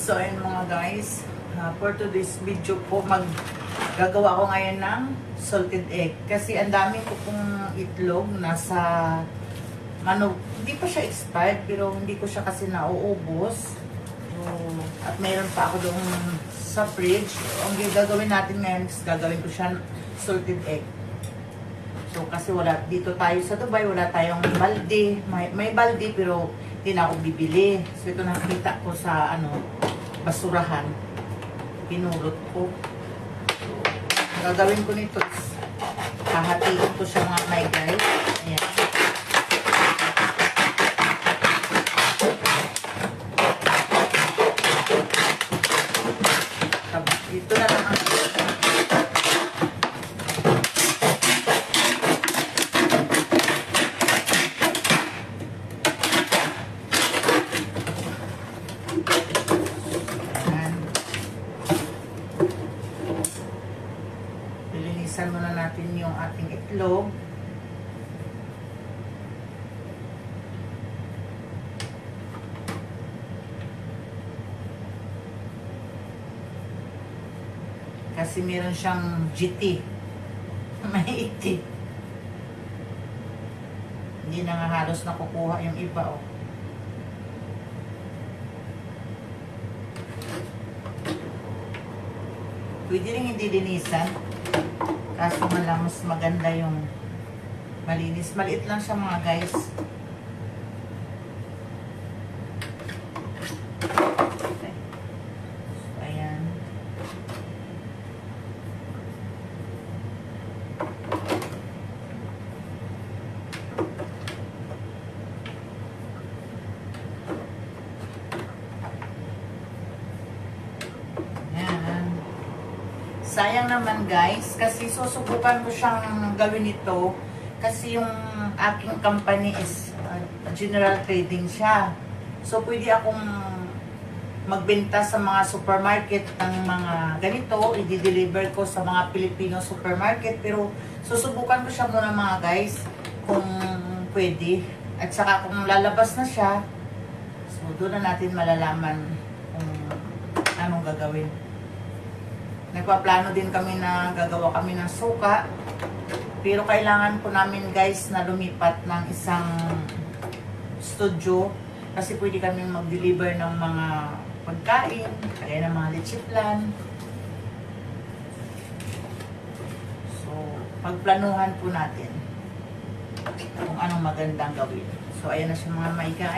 So, ayun mga guys, for today's video po, gagawa ko ngayon ng salted egg. Kasi ang dami ko pong itlog nasa, hindi pa siya expired, pero hindi ko siya kasi nauubos. So, at mayroon pa ako doon sa fridge. Ang gagawin natin ngayon is gagawin ko siya salted egg. So, kasi dito tayo sa Dubai, wala tayong balde. May balde, pero hindi na ako bibili. So, ito nakita ko sa, basurahan. Pinulot ko. So, ang gagawin ko nito is, hahatiin ko siya mga my guys. Ayan. Dito na lang ang lilinisan muna natin yung ating itlog. Kasi meron siyang GT. May iti. Hindi na nga halos nakukuha yung iba, oh. Pwede rin hindi linisan. Kaso nga lang, mas maganda yung malinis. Maliit lang siya mga guys. Okay. So, ayan. Sayang naman guys, kasi susubukan ko siyang gawin ito kasi yung aking company is general trading siya. So pwede akong magbenta sa mga supermarket ng mga ganito, i-deliver ko sa mga Filipino supermarket, pero susubukan ko siya muna mga guys kung pwede. At saka kung lalabas na siya, so doon na natin malalaman kung anong gagawin. Nagpaplano din kami na gagawa kami ng suka. Pero kailangan po namin guys na lumipat ng isang studio. Kasi pwede kami mag-deliver ng mga pagkain, kaya ng mga lechiplan. So, pagplanuhan po natin kung anong magandang gawin. So, ayan na siya mga maika.